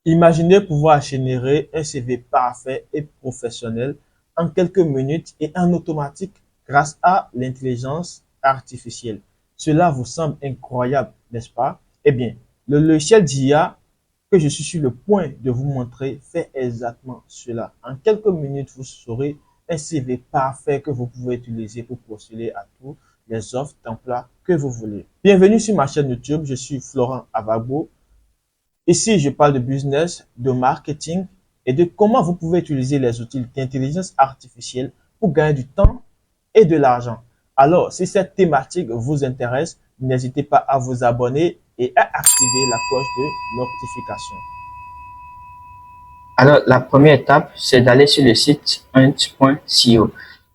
Imaginez pouvoir générer un CV parfait et professionnel en quelques minutes et en automatique grâce à l'intelligence artificielle. Cela vous semble incroyable, n'est-ce pas? Eh bien, le logiciel d'IA que je suis sur le point de vous montrer fait exactement cela. En quelques minutes, vous aurez un CV parfait que vous pouvez utiliser pour postuler à tous les offres d'emploi que vous voulez. Bienvenue sur ma chaîne YouTube, je suis Florent Avagbo. Ici, je parle de business, de marketing et de comment vous pouvez utiliser les outils d'intelligence artificielle pour gagner du temps et de l'argent. Alors, si cette thématique vous intéresse, n'hésitez pas à vous abonner et à activer la cloche de notification. Alors, la première étape, c'est d'aller sur le site hunt.co.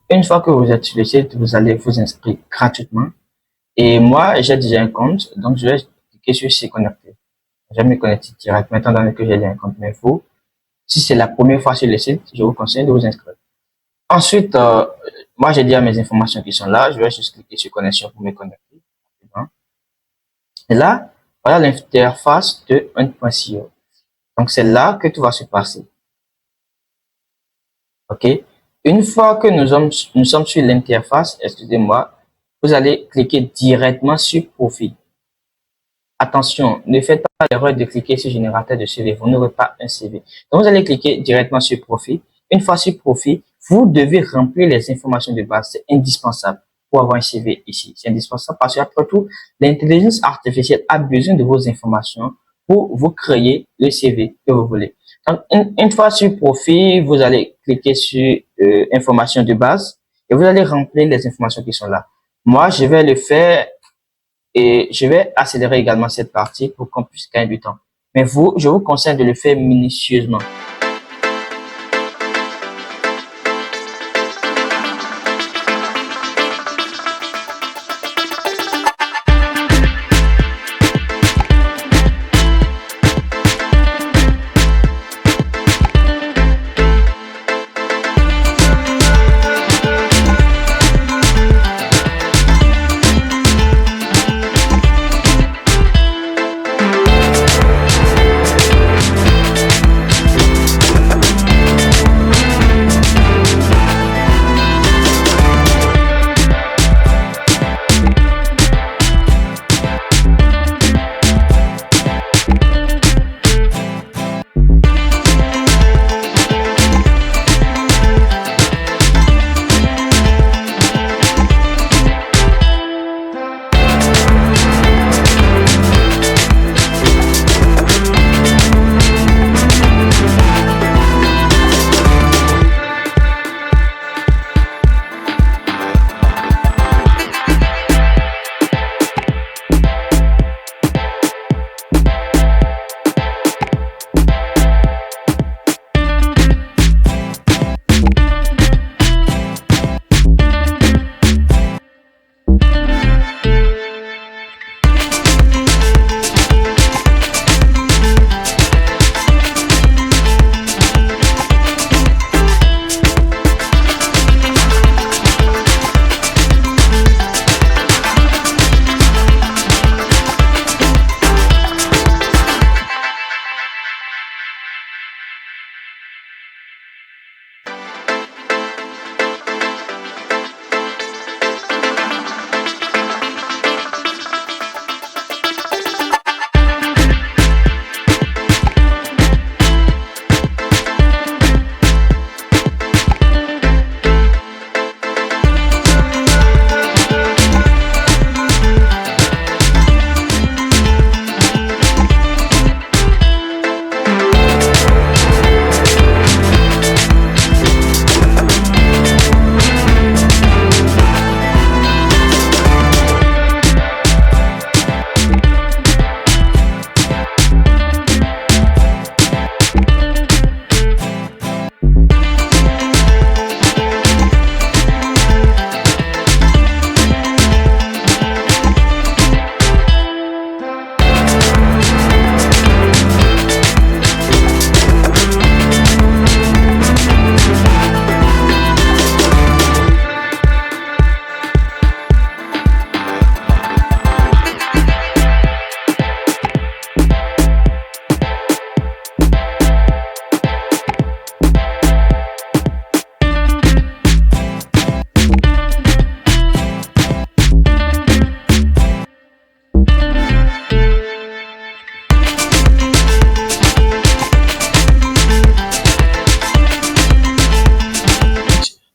Une fois que vous êtes sur le site, vous allez vous inscrire gratuitement. Et moi, j'ai déjà un compte, donc je vais cliquer sur s'y connecter. Je vais me connecter directement, étant donné que j'ai déjà un compte. Mais vous, si c'est la première fois sur le site, je vous conseille de vous inscrire. Ensuite, moi, j'ai déjà mes informations qui sont là. Je vais juste cliquer sur connexion pour me connecter. Et là, voilà l'interface de hunt.co. Donc, c'est là que tout va se passer. OK? Une fois que nous sommes sur l'interface, excusez-moi, vous allez cliquer directement sur profil. Attention, ne faites pas l'erreur de cliquer sur générateur de CV. Vous n'aurez pas un CV. Donc, vous allez cliquer directement sur profil. Une fois sur profil, vous devez remplir les informations de base. C'est indispensable pour avoir un CV ici. C'est indispensable parce qu'après tout, l'intelligence artificielle a besoin de vos informations pour vous créer le CV que vous voulez. Donc, une fois sur profil, vous allez cliquer sur informations de base et vous allez remplir les informations qui sont là. Moi, je vais le faire et je vais accélérer également cette partie pour qu'on puisse gagner du temps. Mais vous, je vous conseille de le faire minutieusement.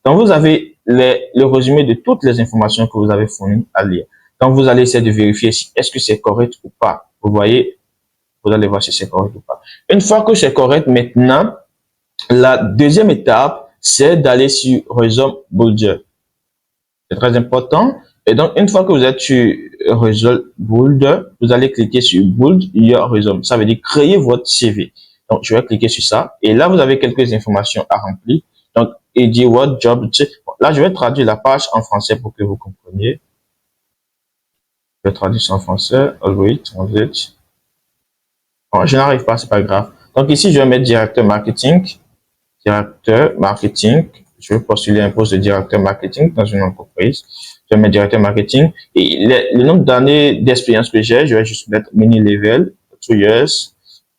Donc, vous avez le résumé de toutes les informations que vous avez fournies à lire. Donc, vous allez essayer de vérifier si est-ce que c'est correct ou pas. Vous voyez, vous allez voir si c'est correct ou pas. Une fois que c'est correct, maintenant, la deuxième étape, c'est d'aller sur Result Builder. C'est très important. Et donc, une fois que vous êtes sur Result Builder, vous allez cliquer sur Build Your Resume. Ça veut dire créer votre CV. Donc, je vais cliquer sur ça. Et là, vous avez quelques informations à remplir. Donc, il dit What Job. Là, je vais traduire la page en français pour que vous compreniez. Je vais traduire ça en français. Always translate. Bon, je n'arrive pas, c'est pas grave. Donc, ici, je vais mettre directeur marketing. Directeur marketing. Je vais postuler un poste de directeur marketing dans une entreprise. Je vais mettre directeur marketing. Et le nombre d'années d'expérience que j'ai, je vais juste mettre mini level, 2 years,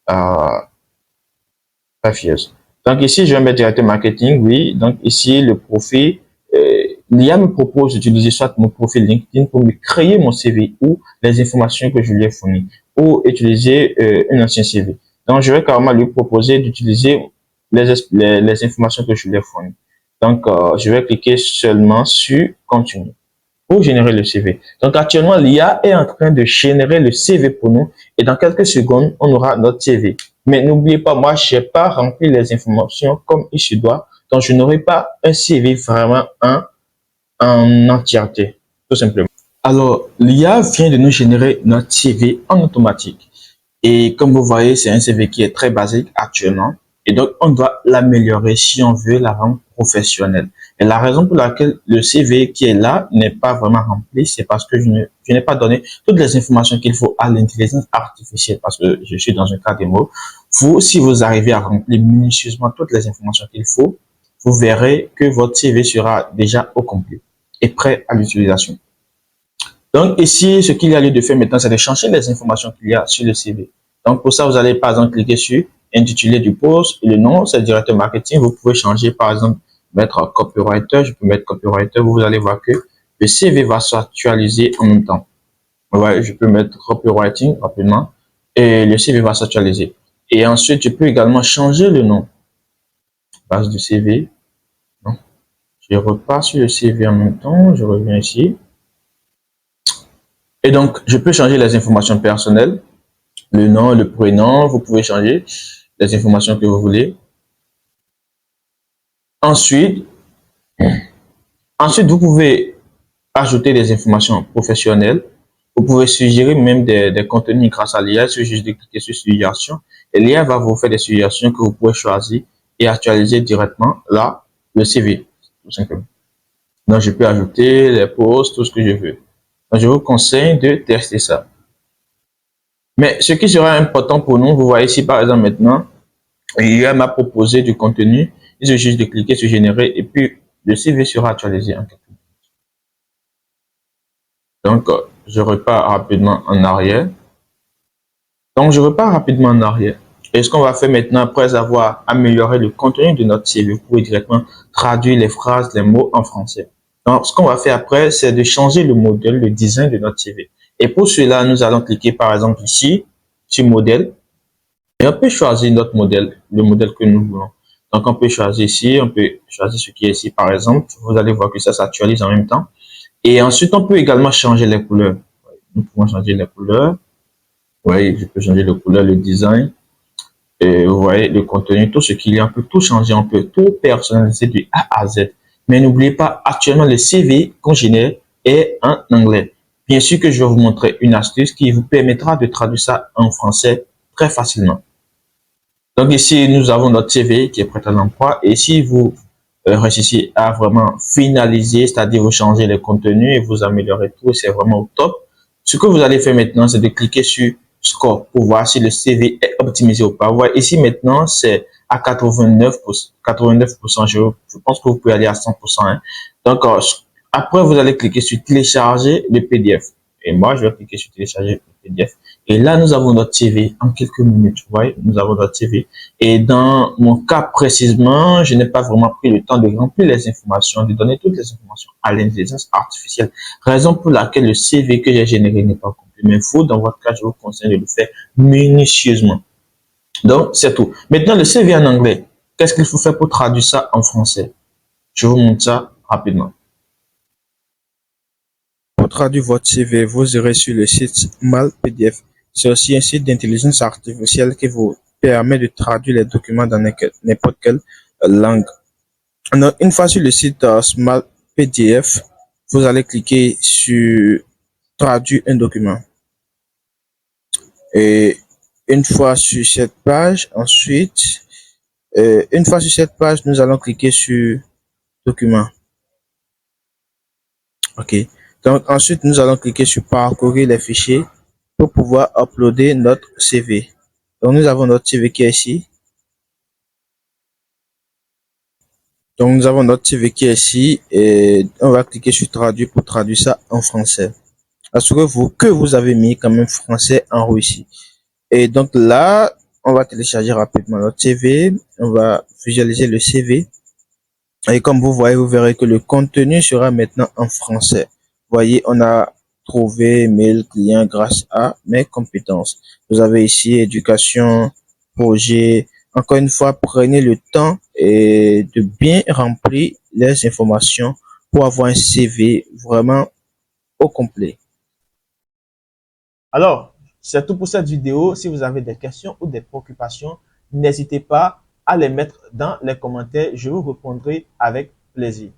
5 years. Donc ici, je vais mettre directeur marketing, oui. Donc ici, le profil, l'IA me propose d'utiliser soit mon profil LinkedIn pour me créer mon CV ou les informations que je lui ai fournies, ou utiliser un ancien CV. Donc je vais carrément lui proposer d'utiliser les informations que je lui ai fournies. Donc, je vais cliquer seulement sur Continue pour générer le CV. Donc, actuellement, l'IA est en train de générer le CV pour nous et dans quelques secondes, on aura notre CV. Mais n'oubliez pas, moi, je n'ai pas rempli les informations comme il se doit. Donc, je n'aurai pas un CV vraiment en entièreté, tout simplement. Alors, l'IA vient de nous générer notre CV en automatique. Et comme vous voyez, c'est un CV qui est très basique actuellement. Et donc, on doit l'améliorer si on veut la rendre professionnelle. Et la raison pour laquelle le CV qui est là n'est pas vraiment rempli, c'est parce que je n'ai pas donné toutes les informations qu'il faut à l'intelligence artificielle, parce que je suis dans un cas démo. Vous, si vous arrivez à remplir minutieusement toutes les informations qu'il faut, vous verrez que votre CV sera déjà au complet et prêt à l'utilisation. Donc ici, ce qu'il y a lieu de faire maintenant, c'est de changer les informations qu'il y a sur le CV. Donc pour ça, vous allez par exemple cliquer sur intitulé du poste et le nom, c'est directeur marketing. Vous pouvez changer par exemple, mettre copywriter, je peux mettre copywriter. Vous allez voir que le CV va s'actualiser en même temps. Ouais, je peux mettre copywriting rapidement et le CV va s'actualiser. Et ensuite, je peux également changer le nom. Base de CV. Non. Je repars sur le CV en même temps, je reviens ici. Et donc, je peux changer les informations personnelles, le nom, le prénom, vous pouvez changer les informations que vous voulez. Ensuite, vous pouvez ajouter des informations professionnelles. Vous pouvez suggérer même des contenus grâce à l'IA. Il suffit juste de cliquer sur suggestion et l'IA va vous faire des suggestions que vous pouvez choisir et actualiser directement là, le CV, tout simplement. Donc, je peux ajouter les posts, tout ce que je veux. Donc, je vous conseille de tester ça. Mais ce qui sera important pour nous, vous voyez ici par exemple maintenant, l'IA m'a proposé du contenu, il suffit juste de cliquer sur générer et puis le CV sera actualisé en quelques minutes. Donc, je repars rapidement en arrière. Et ce qu'on va faire maintenant, après avoir amélioré le contenu de notre CV, vous pouvez directement traduire les phrases, les mots en français. Donc, ce qu'on va faire après, c'est de changer le modèle, le design de notre CV. Et pour cela, nous allons cliquer par exemple ici, sur modèle. Et on peut choisir notre modèle, le modèle que nous voulons. Donc, on peut choisir ici, on peut choisir ce qui est ici, par exemple. Vous allez voir que ça s'actualise en même temps. Et ensuite, on peut également changer les couleurs. Nous pouvons changer les couleurs. Oui, je peux changer les couleurs, le design. Et vous voyez, le contenu, tout ce qu'il y a, on peut tout changer, on peut tout personnaliser du A à Z. Mais n'oubliez pas, actuellement, le CV qu'on génère est en anglais. Bien sûr que je vais vous montrer une astuce qui vous permettra de traduire ça en français très facilement. Donc ici, nous avons notre CV qui est prêt à l'emploi. Et si vous réussissez à vraiment finaliser, c'est-à-dire vous changez les contenus et vous améliorez tout, c'est vraiment au top. Ce que vous allez faire maintenant, c'est de cliquer sur Score pour voir si le CV est optimisé ou pas. Vous voyez, ici maintenant, c'est à 89%. 89%, je pense que vous pouvez aller à 100%. Hein. Donc, après, vous allez cliquer sur Télécharger le PDF. Et moi, je vais cliquer sur Télécharger le PDF. Et là, nous avons notre CV en quelques minutes. Vous voyez, nous avons notre CV. Et dans mon cas précisément, je n'ai pas vraiment pris le temps de remplir les informations, de donner toutes les informations à l'intelligence artificielle. Raison pour laquelle le CV que j'ai généré n'est pas complet. Mais vous, dans votre cas, je vous conseille de le faire minutieusement. Donc, c'est tout. Maintenant, le CV en anglais. Qu'est-ce qu'il faut faire pour traduire ça en français? Je vous montre ça rapidement. Pour traduire votre CV, vous irez sur le site SmallPDF. C'est aussi un site d'intelligence artificielle qui vous permet de traduire les documents dans n'importe quelle langue. Donc, une fois sur le site SmallPDF, vous allez cliquer sur traduire un document. Et une fois sur cette page, nous allons cliquer sur document. OK. Donc, ensuite, nous allons cliquer sur parcourir les fichiers pour pouvoir uploader notre CV. Donc, nous avons notre CV qui est ici. Et on va cliquer sur traduire pour traduire ça en français. Assurez-vous que vous avez mis quand même français en Russie. Et donc là, on va télécharger rapidement notre CV. On va visualiser le CV. Et comme vous voyez, vous verrez que le contenu sera maintenant en français. Voyez, on a trouvé mail client grâce à mes compétences. Vous avez ici éducation, projet. Encore une fois, prenez le temps et de bien remplir les informations pour avoir un CV vraiment au complet. Alors, c'est tout pour cette vidéo. Si vous avez des questions ou des préoccupations, n'hésitez pas à les mettre dans les commentaires. Je vous répondrai avec plaisir.